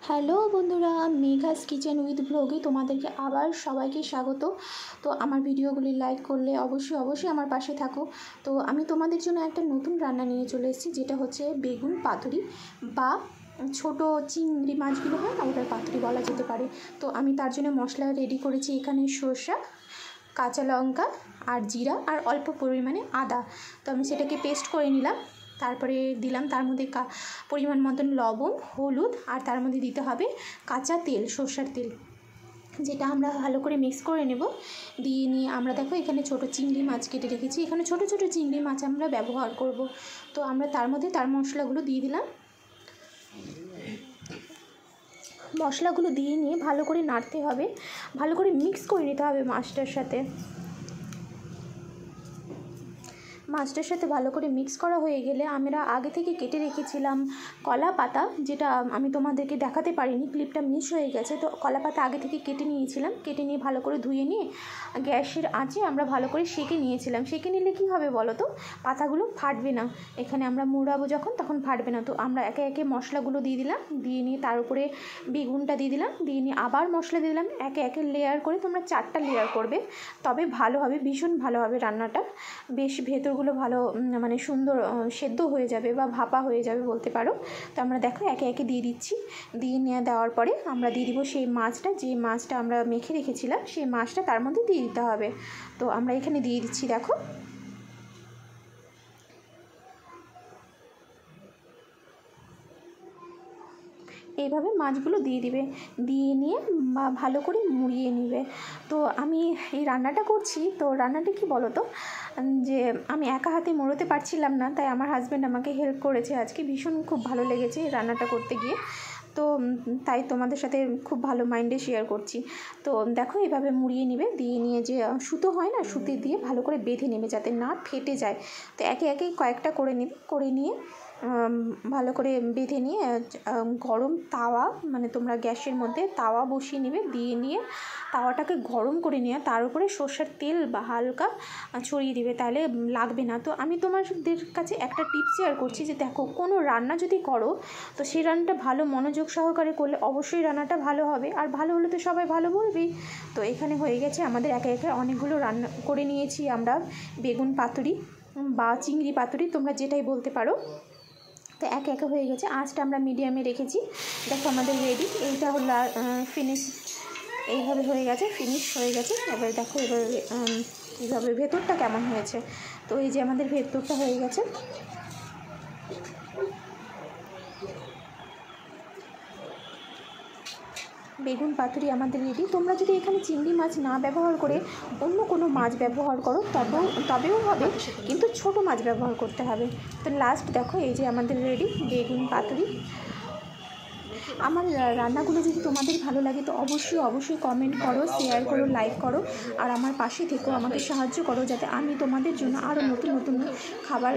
Hello বন্ধুরা, মেঘাস kitchen with ব্লগে তোমাদেরকে আবার সবাইকে স্বাগত। তো আমার ভিডিওগুলি লাইক করলে অবশ্যই আমার পাশে থাকো। তো আমি তোমাদের জন্য একটা নতুন রান্না নিয়ে চলে এসেছি, যেটা হচ্ছে বেগুন পাতুরি বা ছোট চিংড়ি মাছগুলো হয় না, ওটার পাতুরি বলা যেতে পারে। তো আমি তার জন্য মশলা রেডি করেছি। এখানে সরষা, কাঁচা লঙ্কা আর জিরা আর অল্প পরিমাণে আদা। তো আমি সেটাকে পেস্ট করে নিলাম। তারপরে দিলাম তার মধ্যে পরিমাণ মতন লবণ, হলুদ, আর তার মধ্যে দিতে হবে কাঁচা তেল, সরষের তেল, যেটা আমরা ভালো করে মিক্স করে নেব। দিয়ে নিয়ে আমরা দেখো এখানে ছোট চিংড়ি মাছ কেটে রেখেছি। এখানে ছোট ছোট চিংড়ি মাছ আমরা ব্যবহার করব। তো আমরা তার মধ্যে তার মশলাগুলো দিয়ে দিলাম। মশলাগুলো দিয়ে নিয়ে ভালো করে নাড়তে হবে, ভালো করে মিক্স করে নিতে হবে মাছটার সাথে। মাছটার সাথে ভালো করে মিক্স করা হয়ে গেলে আমরা আগে থেকে কেটে রেখেছিলাম কলা পাতা, যেটা আমি তোমাদেরকে দেখাতে পারিনি, ক্লিপটা মিস হয়ে গেছে। তো কলা পাতা আগে থেকে কেটে নিয়েছিলাম, কেটে নিয়ে ভালো করে ধুয়ে নিয়ে গ্যাসের আঁচে আমরা ভালো করে সেঁকে নিয়েছিলাম। সেঁকে নিলে কী হবে বলো তো, পাতাগুলো ফাটবে না। এখানে আমরা মুড়াবো যখন, তখন ফাটবে না। তো আমরা একে একে মশলাগুলো দিয়ে দিলাম, দিয়ে নিয়ে তার উপরে বেগুনটা দিয়ে দিলাম, দিয়ে নিয়ে আবার মশলা দিয়ে দিলাম। একে একে লেয়ার করে তোমরা 4টা লেয়ার করবে, তবে ভালো হবে, ভীষণ ভালো হবে রান্নাটা। বেশ ভেতরগুলো ভালো মানে সুন্দর সেদ্ধ হয়ে যাবে বা ভাপা হয়ে যাবে বলতে পারো। তো আমরা দেখো একে একে দিয়ে দিচ্ছি। দিয়ে নিয়ে দেওয়ার পরে আমরা দিয়ে দিব সেই মাছটা, যে মাছটা আমরা মেখে রেখেছিলাম, সেই মাছটা তার মধ্যে দিয়ে দিতে হবে। তো আমরা এখানে দিয়ে দিচ্ছি, দেখো এইভাবে মাছগুলো দিয়ে দিবে। দিয়ে নিয়ে ভালো করে মুড়িয়ে নেবে। তো আমি এই রান্নাটা করছি, তো রান্নাটা কি বলো তো, যে আমি একা হাতে মোড়তে পারছিলাম না, তাই আমার হাজব্যান্ড আমাকে হেল্প করেছে আজকে। ভীষণ খুব ভালো লেগেছে এই রান্নাটা করতে গিয়ে। তো তাই তোমাদের সাথে খুব ভালো মাইন্ডে শেয়ার করছি। তো দেখো এইভাবে মুড়িয়ে নেবে। দিয়ে নিয়ে যে সুতো হয় না, সুতো দিয়ে ভালো করে বেঁধে নেবে যাতে না ফেটে যায়। তো একে একে কয়েকটা করে নেবে, করে নিয়ে ভালো করে বেঁধে নিয়ে গরম তাওয়া, মানে তোমরা গ্যাসের মধ্যে তাওয়া বসিয়ে নেবে। দিয়ে নিয়ে তাওয়াটাকে গরম করে নিয়ে তার উপরে সর্ষের তেল বা হালকা ছড়িয়ে দিবে, তাহলে লাগবে না। তো আমি তোমাদের কাছে একটা টিপস শেয়ার করছি, যে দেখো কোনো রান্না যদি করো, তো সেই রান্নাটা ভালো মনোযোগ সহকারে করলে অবশ্যই রান্নাটা ভালো হবে, আর ভালো হলে তো সবাই ভালো বলবেই। তো এখানে হয়ে গেছে আমাদের একে একে অনেকগুলো রান্না করে নিয়েছি আমরা, বেগুন পাতুরি বা চিংড়ি পাতুরি, তোমরা যেটাই বলতে পারো। তো একে একে হয়ে গেছে। আঁচটা আমরা মিডিয়ামে রেখেছি। দেখো আমাদের রেডি, এইটা হলো ফিনিশ। এইভাবে হয়ে গেছে, ফিনিশ হয়ে গেছে। এবার দেখো এবার এইভাবে ভেতরটা কেমন হয়েছে। তো এই যে আমাদের ভেতরটা হয়ে গেছে। বেগুন পাতুরি আমাদের রেডি। তোমরা যদি এখানে চিংড়ি মাছ না ব্যবহার করে অন্য কোনো মাছ ব্যবহার করো তবেও হবে, কিন্তু ছোট মাছ ব্যবহার করতে হবে। তো লাস্ট দেখো এই যে আমাদের রেডি বেগুন পাতুরি। আমার রান্নাগুলো যদি তোমাদের ভালো লাগে তো অবশ্যই কমেন্ট করো, শেয়ার করো, লাইক করো, আর আমার পাশে থেকেও আমাকে সাহায্য করো, যাতে আমি তোমাদের জন্য আরও নতুন নতুন খাবার